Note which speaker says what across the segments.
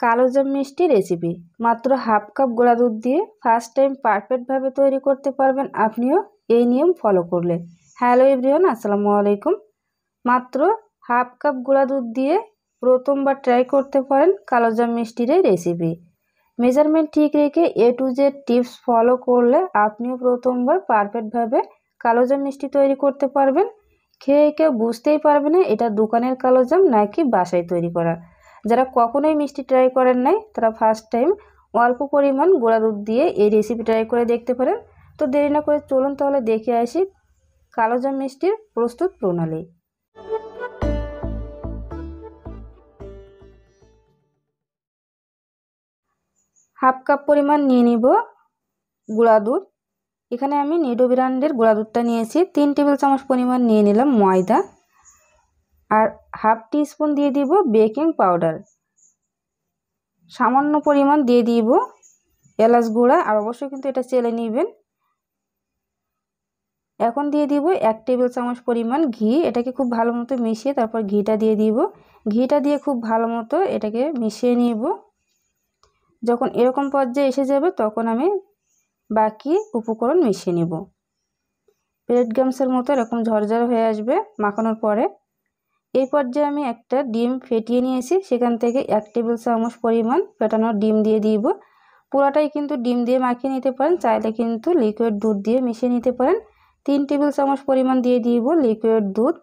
Speaker 1: কালোজাম মিষ্টি রেসিপি মাত্র half cup গোলা দুধ দিয়ে ফার্স্ট টাইম পারফেক্টভাবে তৈরি করতে পারবেন আপনিও এই নিয়ম ফলো করলে। হ্যালো এভরিওয়ান, আসসালামু আলাইকুম। মাত্র হাফ কাপ গোলা দুধ দিয়ে প্রথমবার ট্রাই করতে পারেন কালোজাম মিষ্টির এই রেসিপি। মেজারমেন্ট ঠিক রেখে এ টু জেড টিপস ফলো করলে আপনিও প্রথমবার পারফেক্টভাবে কালোজাম মিষ্টি তৈরি করতে পারবেন। খেয়ে কেউ বুঝতেই পারবে না এটা দোকানের কালোজাম নাকি বাসায় তৈরি করা। যারা কখনোই মিষ্টি ট্রাই করেন নাই তারা ফার্স্ট টাইম অল্প পরিমাণ গোলা দুধ দিয়ে এই রেসিপি ট্রাই করে দেখতে পারেন। তো দেরি না করে চলুন তাহলে দেখে আসি কালোজাম মিষ্টির প্রস্তুত প্রণালী। হাফ কাপ পরিমাণ নিয়ে নিব গুঁড়া দুধ। এখানে আমি নিডো ব্র্যান্ডের গুঁড়া দুধটা নিয়েছি। 3 টেবিল চামচ পরিমাণ নিয়ে নিলাম ময়দা, আর হাফ টিস্পুন দিয়ে দিব বেকিং পাউডার, সামান্য পরিমাণ দিয়ে দিব এলাচ গুঁড়া, আর অবশ্যই কিন্তু এটা চেলে নেবেন। এখন দিয়ে দিব 1 টেবিল চামচ পরিমাণ ঘি। এটাকে খুব ভালো মতো মিশিয়ে তারপর ঘিটা দিয়ে দিব। ঘিটা দিয়ে খুব ভালো মতো এটাকে মিশিয়ে নিব। যখন এরকম পর্যায়ে এসে যাবে তখন আমি বাকি উপকরণ মিশিয়ে নিব। ব্রেড গামসের মতো এরকম ঝরঝর হয়ে আসবে মাখানোর পরে। এই পর্যায়ে আমি একটা ডিম ফেটিয়ে নিয়েছি, সেখান থেকে 1 টেবিল চামচ পরিমাণ ফেটানো ডিম দিয়ে দিব। পুরোটাই কিন্তু ডিম দিয়ে মাখিয়ে নিতে পারেন, চাইলে কিন্তু লিকুইড দুধ দিয়ে মিশিয়ে নিতে পারেন। 3 টেবিল চামচ পরিমাণ দিয়ে দিব লিকুইড দুধ।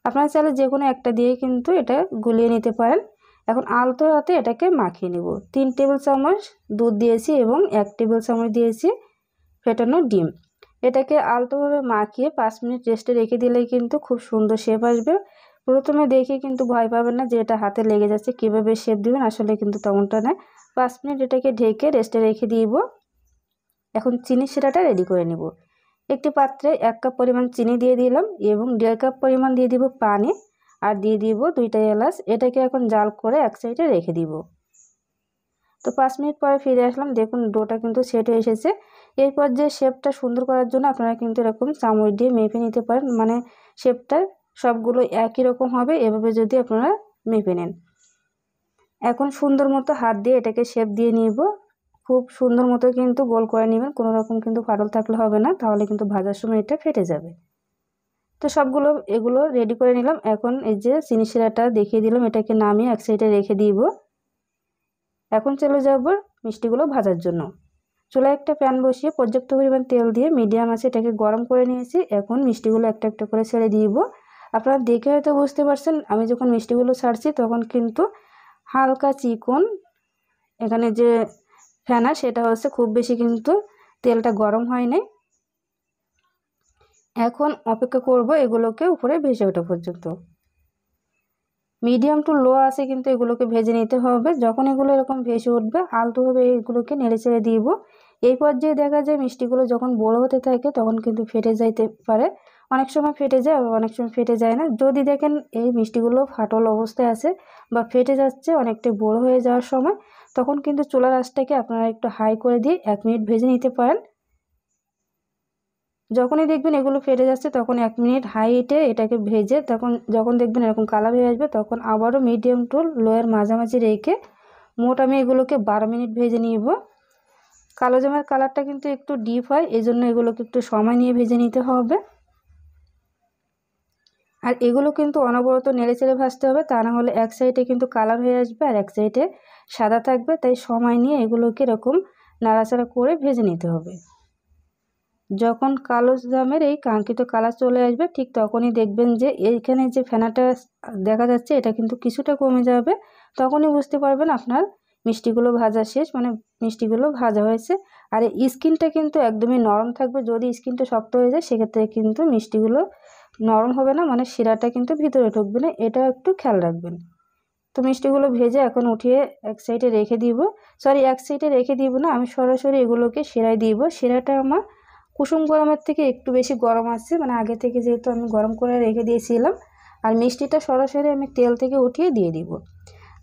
Speaker 1: আপনারা চাইলে যে কোনো একটা দিয়ে কিন্তু এটা গুলিয়ে নিতে পারেন। এখন আলতো হাতে এটাকে মাখিয়ে নেব। 3 টেবিল চামচ দুধ দিয়েছি এবং 1 টেবিল চামচ দিয়েছি ফেটানো ডিম। এটাকে আলতোভাবে মাখিয়ে 5 মিনিট রেস্টে রেখে দিলেই কিন্তু খুব সুন্দর শেপ আসবে। প্রথমে দেখে কিন্তু ভয় পাবেন না যে এটা হাতে লেগে যাচ্ছে, কীভাবে শেপ দিবেন, আসলে কিন্তু তেমনটা নয়। 5 মিনিট এটাকে ঢেকে রেস্টে রেখে দিব। এখন চিনি শিরাটা রেডি করে নেব। একটি পাত্রে 1 কাপ পরিমাণ চিনি দিয়ে দিলাম এবং 1.5 কাপ পরিমাণ দিয়ে দিব পানি, আর দিয়ে দিব 2টা এলাচ। এটাকে এখন জাল করে এক সাইডে রেখে দিব। তো 5 মিনিট পরে ফিরে আসলাম, দেখুন ডোটা কিন্তু সেট হয়ে এসেছে। এই পর্যায়ে শেপটা সুন্দর করার জন্য আপনারা কিন্তু এরকম চামচ দিয়ে মেপে নিতে পারেন, মানে শেপটা সবগুলো একই রকম হবে এভাবে যদি আপনারা মেপে নেন। এখন সুন্দর মতো হাত দিয়ে এটাকে শেপ দিয়ে নিব। খুব সুন্দর মতো কিন্তু গোল করে নেবেন, কোনো রকম কিন্তু ফাটল থাকলে হবে না, তাহলে কিন্তু ভাজার সময় এটা ফেটে যাবে। তো সবগুলো এগুলো রেডি করে নিলাম। এখন এই যে চিনি শিরাটা দেখিয়ে দিলাম, এটাকে নামিয়ে এক সাইডে রেখে দিব। এখন চলে যাব মিষ্টিগুলো ভাজার জন্য। চুলায় একটা প্যান বসিয়ে পর্যাপ্ত পরিমাণ তেল দিয়ে মিডিয়াম আঁচে এটাকে গরম করে নিয়েছি। এখন মিষ্টিগুলো একটা একটা করে ছেড়ে দিব। আপনারা দেখে হয়তো বুঝতে পারছেন আমি যখন মিষ্টিগুলো ছাড়ছি তখন কিন্তু হালকা চিকন এখানে যে ফেনা সেটা হচ্ছে, খুব বেশি কিন্তু তেলটা গরম হয় নাই। এখন অপেক্ষা করব এগুলোকে উপরে ভেসে ওঠা পর্যন্ত। মিডিয়াম টু লো আছে কিন্তু এগুলোকে ভেজে নিতে হবে। যখন এগুলো এরকম ভেসে উঠবে আলতোভাবে এগুলোকে নেড়ে চেড়ে দিব। এই পর্যায়ে দেখা যায় মিষ্টিগুলো যখন বড় হতে থাকে তখন কিন্তু ফেটে যাইতে পারে। অনেক সময় ফেটে যায়, আবার অনেক সময় ফেটে যায় না। যদি দেখেন এই মিষ্টিগুলো ফাটল অবস্থায় আছে বা ফেটে যাচ্ছে অনেকটা বড় হয়ে যাওয়ার সময়, তখন কিন্তু চুলার আঁচটাকে আপনারা একটু হাই করে দিয়ে 1 মিনিট ভেজে নিতে পারেন। যখনই দেখবেন এগুলো ফেটে যাচ্ছে তখন 1 মিনিট হাই হিটে এটাকে ভেজে যখন দেখবেন এরকম কালার হয়ে আসবে তখন আবারও মিডিয়াম টু লোয়ের মাঝামাঝি রেখে মোট আমি এগুলোকে 12 মিনিট ভেজে নিব। কালোজামের কালারটা কিন্তু একটু ডিপ হয়, এই জন্য এগুলোকে একটু সময় নিয়ে ভেজে নিতে হবে। আর এগুলো কিন্তু অনবরত নেড়ে চেড়ে ভাজতে হবে, তা না হলে এক সাইডে কিন্তু কালার হয়ে আসবে আর এক সাইডে সাদা থাকবে। তাই সময় নিয়ে এগুলোকে এরকম নাড়াচাড়া করে ভেজে নিতে হবে। যখন কালোজামের এই কাঙ্ক্ষিত কালার চলে আসবে ঠিক তখনই দেখবেন যে এইখানে যে ফেনাটা দেখা যাচ্ছে এটা কিন্তু কিছুটা কমে যাবে। তখনই বুঝতে পারবেন আপনার মিষ্টিগুলো ভাজা শেষ, মানে মিষ্টিগুলো ভাজা হয়েছে। আর এই স্কিনটা কিন্তু একদমই নরম থাকবে। যদি স্কিনটা শক্ত হয়ে যায় সেক্ষেত্রে কিন্তু মিষ্টিগুলো নরম হবে না, মানে শিরাটা কিন্তু ভিতরে ঢুকবে না, এটা একটু খেয়াল রাখবেন। তো মিষ্টিগুলো ভেজে এখন উঠিয়ে এক সাইডে রেখে দিব। এক সাইডে রেখে দিব না, আমি সরাসরি এগুলোকে শিরায় দিব। শিরাটা আমার কুসুম গরমের থেকে একটু বেশি গরম আছে, মানে আগে থেকে যেহেতু আমি গরম করে রেখে দিয়েছিলাম। আর মিষ্টিটা সরাসরি আমি তেল থেকে উঠিয়ে দিয়ে দিব।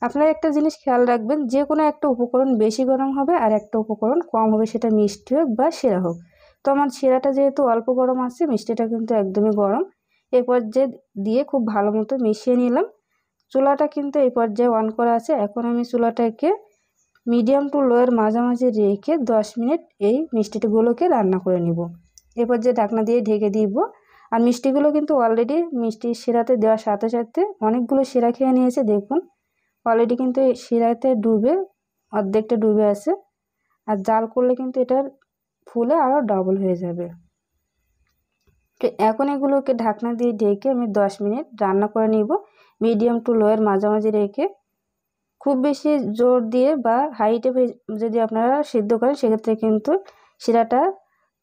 Speaker 1: আপনারা একটা জিনিস খেয়াল রাখবেন, যে কোনো একটা উপকরণ বেশি গরম হবে আর একটা উপকরণ কম হবে, সেটা মিষ্টি হোক বা শিরা হোক। তো আমার শিরাটা যেহেতু অল্প গরম আছে, মিষ্টিটা কিন্তু একদমই গরম। এই পর্যায়ে দিয়ে খুব ভালো মতো মিশিয়ে নিলাম। চুলাটা কিন্তু এই পর্যায়ে অন করা আছে। এখন আমি চুলাটাকে মিডিয়াম টু লোয়ের মাঝামাঝি রেখে 10 মিনিট এই মিষ্টিগুলোকে রান্না করে নিব। এরপর যে ঢাকনা দিয়ে ঢেকে দিব। আর মিষ্টিগুলো কিন্তু অলরেডি মিষ্টি শিরাতে দেওয়ার সাথে সাথে অনেকগুলো শিরা খেয়ে নিয়েছে। দেখুন অলরেডি কিন্তু শিরাতে ডুবে অর্ধেকটা ডুবে আছে। আর জাল করলে কিন্তু এটার ফুলে আরও ডবল হয়ে যাবে। তো এখন এগুলোকে ঢাকনা দিয়ে ঢেকে আমি 10 মিনিট রান্না করে নিব মিডিয়াম টু লোয়ের মাঝামাঝি রেখে। খুব বেশি জোর দিয়ে বা হাইটে যদি আপনারা সিদ্ধ করেন সেক্ষেত্রে কিন্তু শিরাটা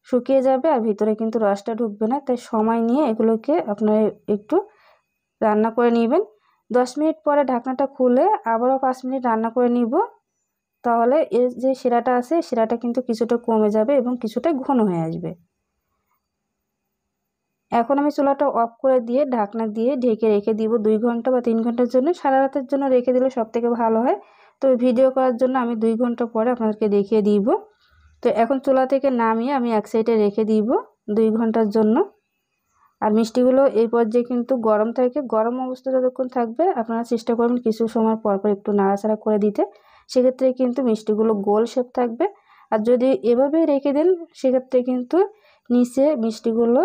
Speaker 1: শুকিয়ে যাবে আর ভিতরে কিন্তু রসটা ঢুকবে না। তাই সময় নিয়ে এগুলোকে আপনারা একটু রান্না করে নেবেন। 10 মিনিট পরে ঢাকনাটা খুলে আবারও 5 মিনিট রান্না করে নিব। তাহলে এর যে শিরাটা আছে শিরাটা কিন্তু কিছুটা কমে যাবে এবং কিছুটা ঘন হয়ে আসবে। এখন আমি চুলাটা অফ করে দিয়ে ঢাকনা দিয়ে ঢেকে রেখে দিব 2 ঘন্টা বা 3 ঘন্টার জন্য। সারা রাতের জন্য রেখে দিলে সবথেকে ভালো হয়। তো ভিডিও করার জন্য আমি 2 ঘন্টা পরে আপনাদেরকে দেখিয়ে দিব। তো এখন চুলা থেকে নামিয়ে আমি এক সাইডে রেখে দিব 2 ঘন্টার জন্য। আর মিষ্টিগুলো এই পর্যায়ে কিন্তু গরম থাকে। গরম অবস্থা যতক্ষণ থাকবে আপনারা চেষ্টা করবেন কিছু সময় পর পর একটু নাড়াচাড়া করে দিতে। সেক্ষেত্রে কিন্তু মিষ্টিগুলো গোল শেপ থাকবে। আর যদি এভাবে রেখে দেন সেক্ষেত্রে কিন্তু নিচে মিষ্টিগুলো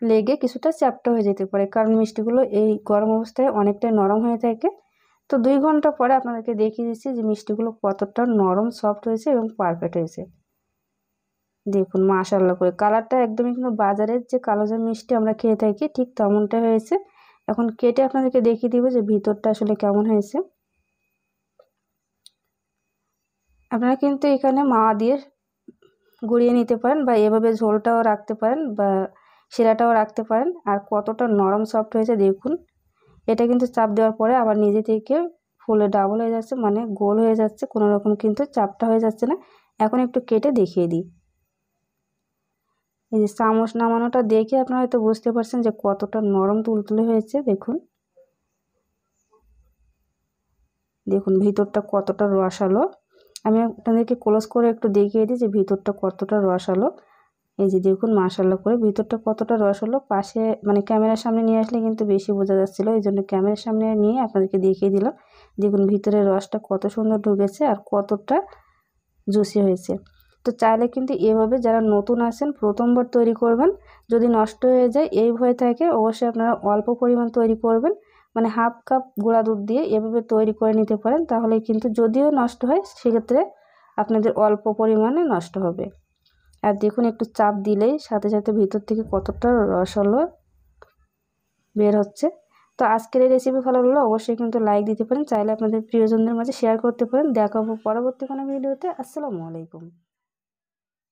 Speaker 1: লেগে কিছুটা চ্যাপ্টা হয়ে যেতে পারে, কারণ মিষ্টিগুলো এই গরম অবস্থায় অনেকটাই নরম হয়ে থাকে। তো 2 ঘন্টা পরে আপনাদেরকে দেখিয়ে দিচ্ছি যে মিষ্টিগুলো কতটা নরম সফট হয়েছে এবং পারফেক্ট হয়েছে। দেখুন মাশাআল্লাহ করে কালারটা একদমই কিন্তু বাজারের যে কালোজাম মিষ্টি আমরা খেয়ে থাকি ঠিক তেমনটা হয়েছে। এখন কেটে আপনাদেরকে দেখিয়ে দিব যে ভিতরটা আসলে কেমন হয়েছে। আপনারা কিন্তু এখানে মাওয়া দিয়ে গুঁড়িয়ে নিতে পারেন বা এভাবে ঝোলটাও রাখতে পারেন বা শিরাটাও রাখতে পারেন। আর কতটা নরম সফট হয়েছে দেখুন। এটা কিন্তু চাপ দেওয়ার পরে আবার নিজে থেকে ফুলে ডাবল হয়ে যাচ্ছে, মানে গোল হয়ে যাচ্ছে, কোনো রকম কিন্তু চাপটা হয়ে যাচ্ছে না। এখন একটু কেটে দেখিয়ে দিই। এই যে চামচ নামানোটা দেখে আপনারা হয়তো বুঝতে পারছেন যে কতটা নরম তুলতুলে হয়েছে। দেখুন দেখুন ভিতরটা কতটা রসালো। আমি আপনাদেরকে ক্লোজ করে একটু দেখিয়ে দিই যে ভিতরটা কতটা রসালো। এই যে দেখুন মাশাআল্লাহ করে ভিতরটা কতটা রসালো। পাশে মানে ক্যামেরার সামনে নিয়ে আসলে কিন্তু বেশি বোঝা যাচ্ছিলো, এই জন্য ক্যামেরার সামনে নিয়ে আপনাদেরকে দেখিয়ে দিলাম। দেখুন ভিতরের রসটা কত সুন্দর ঢুকেছে আর কতটা জুসি হয়েছে। তো চাইলে কিন্তু এভাবে যারা নতুন আসেন প্রথমবার তৈরি করবেন, যদি নষ্ট হয়ে যায় এই ভয় থাকে অবশ্যই আপনারা অল্প পরিমাণ তৈরি করবেন, মানে হাফ কাপ গুঁড়া দুধ দিয়ে এভাবে তৈরি করে নিতে পারেন। তাহলে কিন্তু যদিও নষ্ট হয় সেক্ষেত্রে আপনাদের অল্প পরিমাণে নষ্ট হবে। আর দেখুন একটু চাপ দিলেই সাথে সাথে ভিতর থেকে কতটা রসালো বের হচ্ছে। তো আজকের এই রেসিপি ভালো লাগলে অবশ্যই কিন্তু লাইক দিতে পারেন, চাইলে আপনাদের প্রিয়জনদের মাঝে শেয়ার করতে পারেন। দেখা হবে পরবর্তী কোনো ভিডিওতে। আসসালামু আলাইকুম।